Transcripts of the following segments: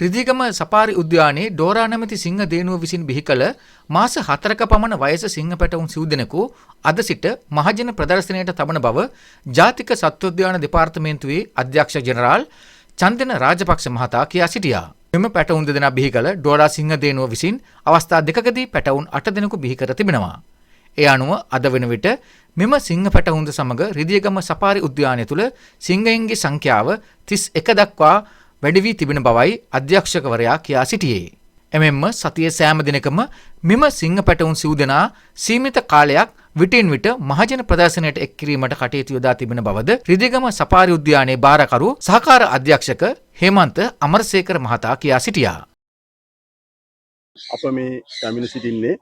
රිදිගම සපාරි උද්‍යානයේ ඩෝරා නැමැති සිංහ දේනුව විසින් බිහි කළ මාස 4ක පමණ වයස සිංහ පැටවුන් සිව් දෙනෙකු අද සිට මහජන ප්‍රදර්ශනයට තබන බව ජාතික සත්වෝද්‍යාන දෙපාර්තමේන්තුවේ අධ්‍යක්ෂ ජෙනරාල් චන්දන රාජපක්ෂ මහතා කියා සිටියා. මෙම පැටවුන් දෙදෙනා බිහි කළ ඩෝරා සිංහ දේනුව විසින් අවස්ථා දෙකකදී පැටවුන් 8 දෙනෙකු බිහි කර තිබෙනවා. ඒ අනුව අද වන විට මෙම සිංහ පැටවුන්ද සමග රිදිගම සපාරි උද්‍යානය තුළ සිංහයන්ගේ සංඛ්‍යාව 31 දක්වා වැඩි වී තිබෙන බවයි අධ්‍යක්ෂකවරයා කියා සිටියේ. එමෙන්ම සතියේ සෑම දිනකම මෙම සිංහ පැටවුන් සිව් දෙනා සීමිත කාලයක් විටින් විට මහජන ප්‍රදර්ශනයට එක් කිරීමට කටයුතු යොදා තිබෙන බවද රිදිගම සපාරි උද්‍යානයේ භාරකරු සහකාර අධ්‍යක්ෂක හේමන්ත අමරසේකර මහතා කියා සිටියා. අප මේ පැමිණ සිටින්නේ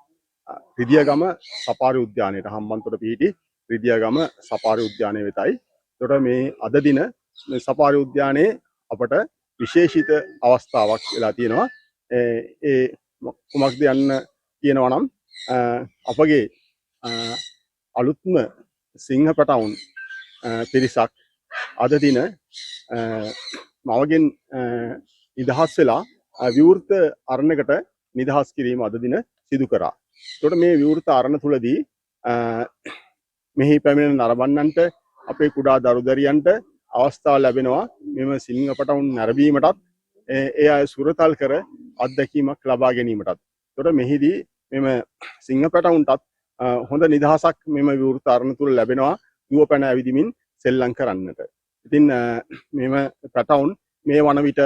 රිදිගම සපාරි උද්‍යානයට හම්බන්තොට පිහිටි රිදිගම සපාරි උද්‍යානය වෙතයි. එතකොට මේ අද දින මේ සපාරි උද්‍යානයේ අපට විශේෂිත අවස්ථාවක් වෙලා තියෙනවා. ඒ කුමක්ද යන්න කියනවා නම් අපගේ අලුත්ම සිංහ පැටවුන් පිරිසක් අද දින මවගෙන් නිදහස් වෙලා විවෘත අරණකට නිදහස් කිරීම අද දින සිදු කරා. එතකොට මේ විවෘත අරණ තුලදී මෙහි පැමිණෙන නරඹන්නන්ට අපේ කුඩා දරුදරියන්ට අවස්ථාව ලැබෙනවා මෙම සිංහ පැටවුන් නැරඹීමටත් ඒ අය සුරතල් කර අත්දැකීමක් ලබා ගැනීමටත්. එතකොට මෙහිදී මෙම සිංහ පැටවුන්ටත් හොඳ නිදහසක් මෙම විවෘත අරණ තුල ලැබෙනවා දුව පැන ඇවිදිමින් සෙල්ලම් කරන්නට. ඉතින් මෙම පැටවුන් මේ වන විට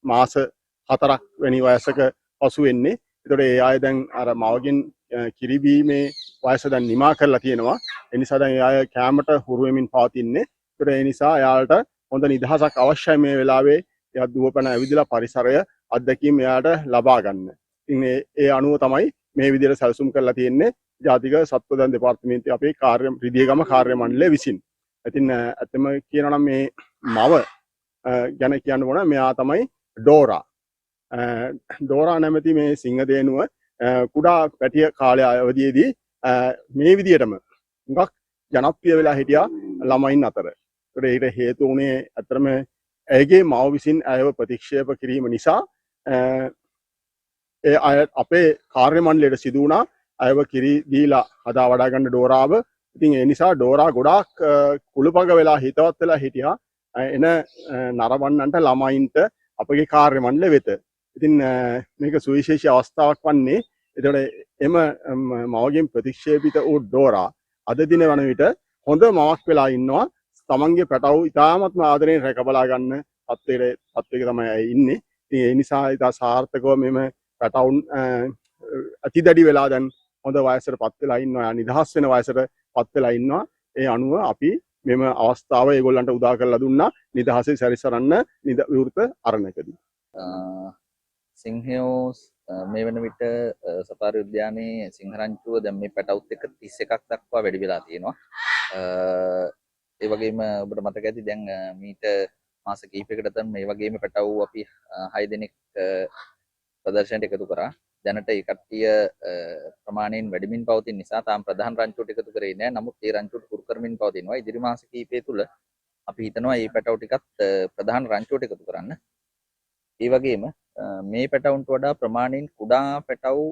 මාස 4ක් වැනි වයසක පසු වෙන්නේ. එතකොට ඒ අය දැන් අර මවගෙන් කිරිබීමේ වයස දැන් නිමා කරලා තියෙනවා. ඒ නිසා දැන් ඒ අය කැමරට හුරු වෙමින් පවතින්නේ. ඒකට ඒ නිසා එයාලට හොඳ නිදහසක් අවශ්‍යයි මේ වෙලාවේ. එයා දුවපැන ඇවිදලා පරිසරය අත්දැකීම් එයාට ලබා ගන්න. ඉතින් ඒ අනුව තමයි මේ විදිහට සැලසුම් කරලා තියෙන්නේ ජාතික සත්වෝද්‍යාන දෙපාර්තමේන්තුවේ අපේ රිදිගම කාර්ය මණ්ඩලය විසින්. ඉතින් ඇත්තම කියනවා නම් මේ මව ගැන කියන්න ඕන මෙයා තමයි ඩෝරා. ඩෝරා නැමැති මේ සිංහ දේනුව කුඩා පැටිය කාලය අවදියේදී මේ විදිහටම හුඟක් ජනප්‍රිය වෙලා හිටියා ළමයින් අතර. ඒකට හේතු වුණේ අතරම ඇයගේ මව විසින් ඇයව ප්‍රතික්ෂේප කිරීම නිසා ඒ අය අපේ කාර්ය මණ්ඩලයට සිදු වුණා අයව කිරි දීලා හදා වඩා ගන්න ඩෝරාව. ඉතින් ඒ නිසා ඩෝරා ගොඩාක් කුළුපග වෙලා හිතවත් වෙලා හිටියා එන නරඹන්නන්ට ළමයින්ට අපගේ කාර්ය මණ්ඩලය වෙත. ඉතින් මේක සුවිශේෂී අවස්ථාවක් වන්නේ. එතකොට එම මවගෙන් ප්‍රතික්ෂේපිත වූ ඩෝරා අද දින වන විට හොඳ මවක් වෙලා ඉන්නවා. තමන්ගේ පැටවු ඉතාමත්ම ආදරයෙන් රැකබලා ගන්න තත්ත්වයක තමයි ඉන්නේ. ඉතින් ඒ නිසා ඉතා සාර්ථකව මෙම පැටවුන් අතිදැඩි වෙලා දැන් හොඳ වයසටපත් වෙලා ඉන්නවා. නිදහස් වෙන වයසටපත් වෙලා ඉන්නවා. ඒ අනුව අපි මෙම අවස්ථාව ඒගොල්ලන්ට උදා කරලා දුන්නා නිදහසේ සැරිසරන්න විවෘත අරණකදී. සිංහයෝ මේ වන විට සපාරි උද්‍යානයේ සිංහරංචුව දැන් මේ පැටවුත් එක්ක 31ක් දක්වා වැඩි වෙලා තියෙනවා. ඒ වගේම ඔබට මතක ඇති දැන් මීට මාස කිහිපයකට තම මේ වගේම පැටවු අපි 6 දෙනෙක් ප්‍රදර්ශනයට එකතු කරා. දැනට ඒ කට්ටිය ප්‍රමාණයෙන් වැඩිමින් පවතින නිසා තාම ප්‍රධාන රංචුවට එකතු කරේ නැහැ. නමුත් ඒ රංචුවට කුරු කරමින් පවතිනවා. ඉදිරි මාස කිහිපය තුල අපි හිතනවා මේ පැටවු ටිකත් ප්‍රධාන රංචුවට එකතු කරන්න. ඒ වගේම මේ පැටවුන්ට වඩා ප්‍රමාණයෙන් කුඩා පැටවු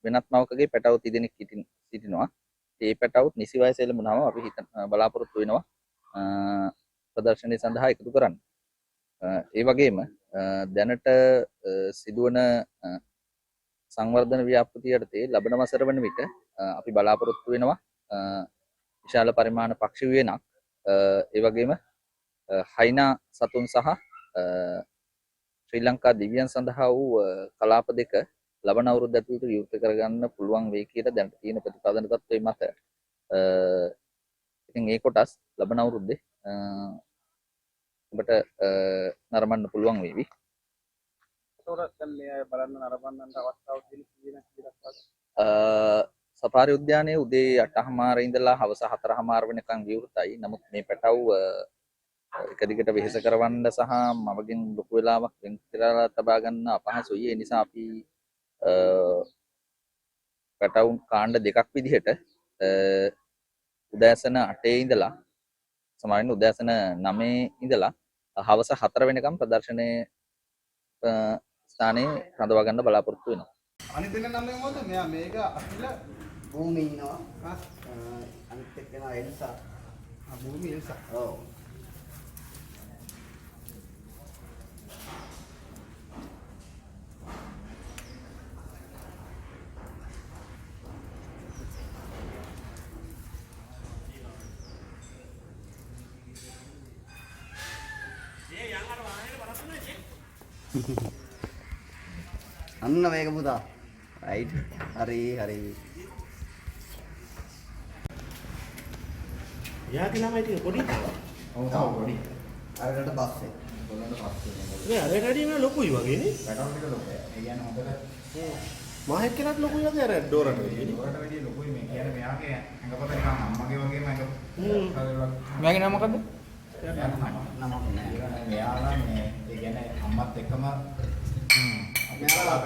වෙනත් මවකගේ පැටවු 30 දෙනෙක් සිටිනවා. ඒ පැටවුත් නිසි වයස එළඹුණාම අපි බලාපොරොත්තු වෙනවා ප්‍රදර්ශනය සඳහා එකතු කරන්න. ඒ වගේම දැනට සිදුවන සංවර්ධන ව්‍යාපෘතිය යටතේ ලබන වසර වන විට අපි බලාපොරොත්තු වෙනවා විශාල පරිමාණ පක්ෂි වේනක් ඒ වගේම හයිනා සතුන් සහ ශ්‍රී ලංකා දිව්‍යයන් සඳහා වූ කලාප දෙක ලබන අවුරුද්ද ඇතුළත විවෘත කරගන්න පුළුවන් වෙයි කියලා දැනට තියෙන ප්‍රතිපාදන තත්ත්වයේ මත ඉතින් ඒ කොටස් ලබන අවුරුද්දේ ඔබට නරඹන්න පුළුවන් වේවි. ඒතකොට දැන් මේ අය බලන්න නරඹන්නට අවස්ථාවක් තියෙන සපාරි උද්‍යානයේ උදේ 8:00 ඉඳලා හවස 4:00 වෙනකන් විවෘතයි. නමුත් මේ පැටව් එක දිගට වෙහෙස කරවන්න සහ මවගෙන් ලොකු වෙලාවක් වෙන් කරලා තබා ගන්න අපහසුයි. ඒ නිසා අපි පැටවුන් කාණ්ඩ දෙකක් විදිහට උදෑසන 8 ඉඳලා සමහරවිට උදෑසන 9 ඉඳලා හවස 4 වෙනකම් ප්‍රදර්ශනයේ ස්ථානයේ රඳවා ගන්න බලාපොරොත්තු වෙනවා. අනිත් දෙන්න නම් මොකද මෙයා මේක අකිල භූමි ඉන්නවා අනිත් එක්කෙනා එල්සා භූමි එල්සා ඔව් අන්න මේක පුතා රයිට් හරි හරි යාගේ ළමයි ටික පොඩි තාම. ඔව් පොඩි අරකට පස්සේ මේ අර රෙඩි මේ ලොකුයි වගේ නේ. පැටවුන් ටික ලොකුයි. ඒ කියන්නේ හොඳට මහෙක් කෙනාට ලොකුයි වගේ අර ඩෝරට වැඩි නේ. ඒකට වැඩිය ලොකුයි මේ. කියන්නේ මෙයාගේ ඇඟපත නිකන් අම්මගේ වගේම ඇඟ. මෙයාගේ නම මොකද්ද? නමක් නෑ මෙයාලා මේ ඒ කියන්නේ අම්මත් එක්කම මෙයාලා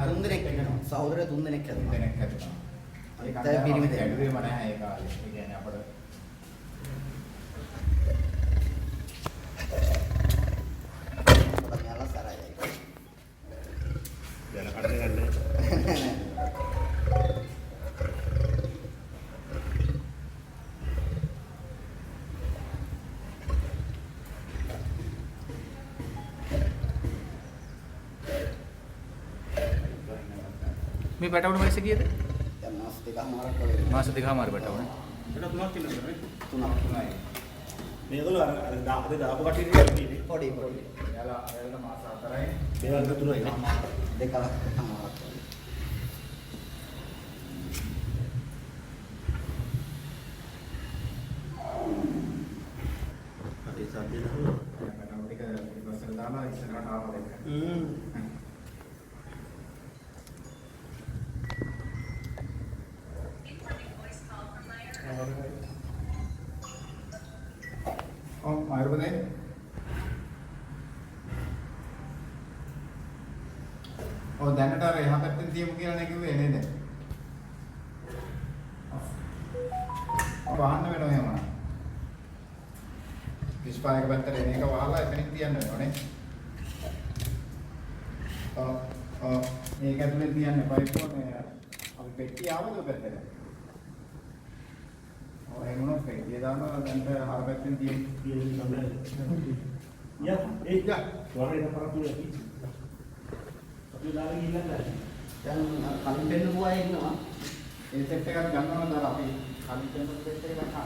තුන් දෙනෙක් සහෝදර තුන් දෙනෙක් හැදුනා දෙනෙක් හැදුනා. අනිත් අය පිරිමි දෙනෙක්. ඇඩුවේම නැහැ ඒ කාලේ. ඒ කියන්නේ අපිට මෙයාලා සරයයි දැන් කඩේ ගන්න. මේ පැටවුන වයස කීයද? දැන් මාස දෙකමාරක් වගේ මාස දෙකමාර පැටවුන. ඒක තුනක් ඉන්නද නේ තුනක් මේගොල්ලෝ අර දාපු කටින් ඉන්නේ. පොඩි එයාලා අරගෙන මාස 4යි. මේවල් තුනයි නේ. දෙකමාරක් වගේ හරි සම්පූර්ණ නහම. පැටවුන් ටික ඉස්සරහට දාලා ඉස්සරහට ආවා දෙන්න. ඔව් ආයුර්වේදේ ඔව් දැනට අර එහා පැත්තෙන් තියමු කියලා නේ කිව්වේ නේද? ඔව් වහන්න වෙනවා එහෙම. 35ක පැත්තට එන එක වහලා එතනින් තියන්න වෙනවා නේ. ඔව් මේක ඇතුලේ තියන්න පයිප්පෝ මේ අපි පෙට්ටිය ආවද ඔය පැත්තට? ඔව් එහෙම වුණොත් පෙට්ටිය දානවා දැන් අර පැත්තෙන් තියමු. යා ඒක වරේ කරපු යකි. අපි දාලා ගිහින් නැහැ. දැන් කලින් පෙන්නපු අය ඉන්නවා ඒ සෙට් එකක් ගන්නවා නම් අපි කලින් දෙන්න සෙට් එක ගන්නවා.